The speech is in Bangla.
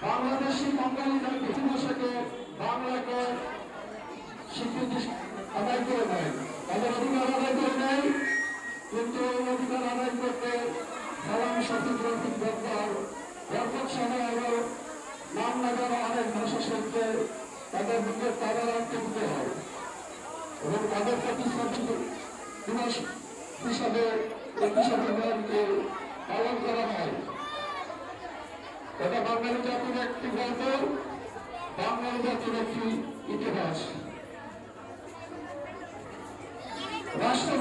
বাংলাদেশি বাঙালি ভাষাকে বাংলাকে স্বীকৃতি আদায় করে নেয়, তাদের অধিকার আদায় করে নেয়। কিন্তু এই অধিকার আদায় করতে সালামী সঠিক রফিক দরকার ব্যাপক সময় আরো নাম লাগানো অনেক ভাষা শিল্পে তাদের মুখে তারা রাখতে দিতে হয় এবং তাদের প্রতিশ্রুতি দিবস হিসাবে 21শে ফেব্রুয়ারিকে পালন করা হয়। এটা বাঙালি জাতির একটি গল্প, বাঙালি জাতির একটি ইতিহাস। রাষ্ট্র